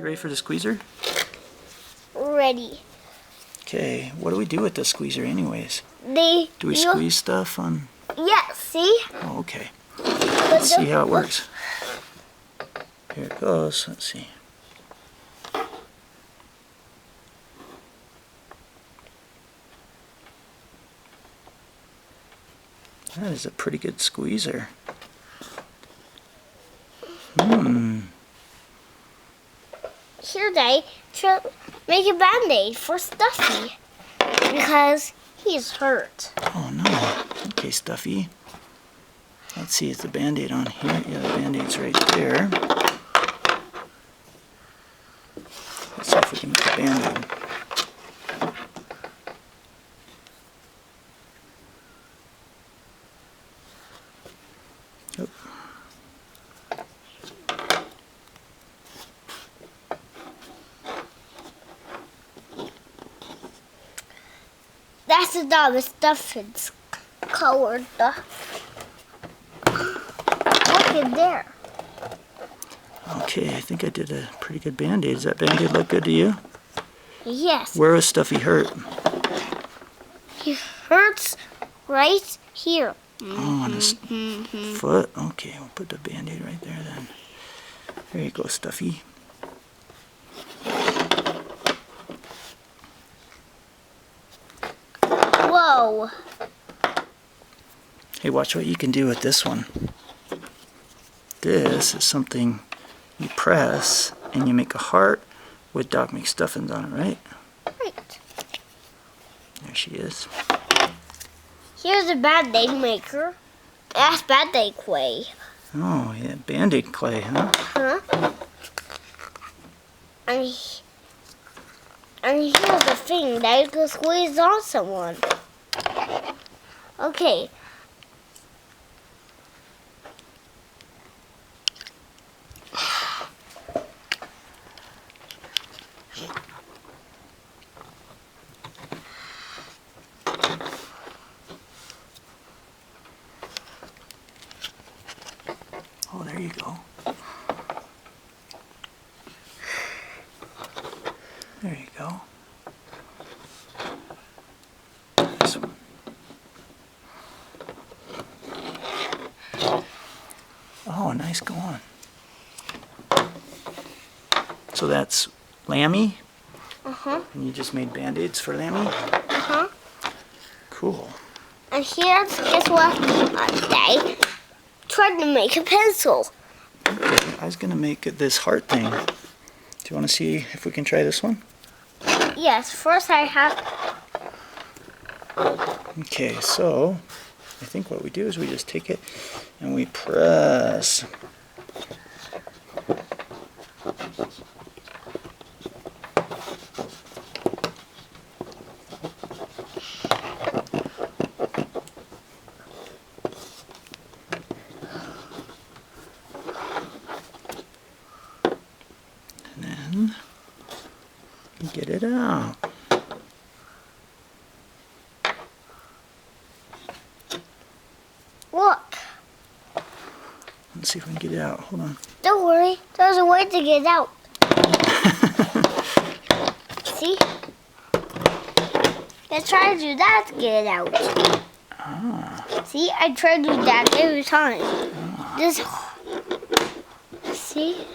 You ready for the squeezer? Ready. Okay, what do we do with the squeezer anyways? Do we squeeze stuff on? Yeah, see? Oh, okay. Let's see how it works. Here it goes. Let's see. That is a pretty good squeezer. Here, Daddy, make a band-aid for Stuffy because he's hurt. Oh no. Okay, Stuffy. Let's see, is the band-aid on here? Yeah, the band-aid's right there. Let's see if we can make a band-aid. Oh. That's the Doc McStuffins colored. Look in there. Okay, I think I did a pretty good band-aid. Does that band-aid look good to you? Yes. Where was Stuffy hurt? He hurts right here. Oh, on his foot? Okay, we'll put the band-aid right there then. There you go, Stuffy. Whoa. Hey, watch what you can do with this one. This is something you press and you make a heart with Doc McStuffins on it, right? Right. There she is. Here's a Band-Aid maker. That's Band-Aid clay. Oh, yeah, Band-Aid clay, huh? Huh? And here's the thing that you can squeeze on someone. Okay. Oh, there you go. There you go. This one. Oh, nice going. So that's Lambie? Uh-huh. And you just made band-aids for Lambie? Uh-huh. Cool. And here's, guess what? I tried to make a pencil. Okay, I was going to make this heart thing. Do you want to see if we can try this one? Yes, first I have... Okay, so I think what we do is we just take it and we press. And then get it out. Look. Let's see if we can get it out. Hold on. Don't worry. There's a way to get it out. See? Let's try to do that to get it out. Ah. See? I try to do that every time. Ah. This... See?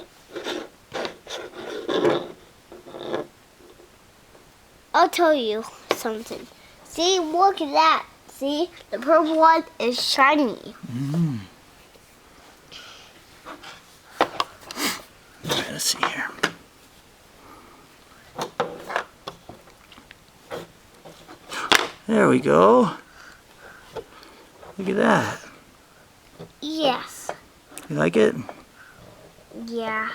I'll tell you something. See? Look at that. See? The purple one is shiny. Mm. All right, let's see here. There we go. Look at that. Yes. You like it? Yeah.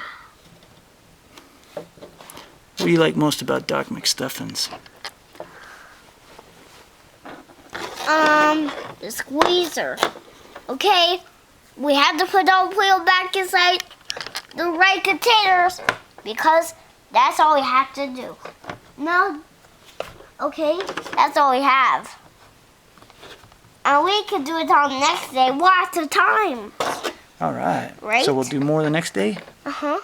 What do you like most about Doc McStuffins? The squeezer. Okay, we have to put all the Play-Doh back inside the right containers because that's all we have to do. No, okay, that's all we have. And we can do it on the next day, lots of time. All right. Right? So we'll do more the next day? Uh-huh.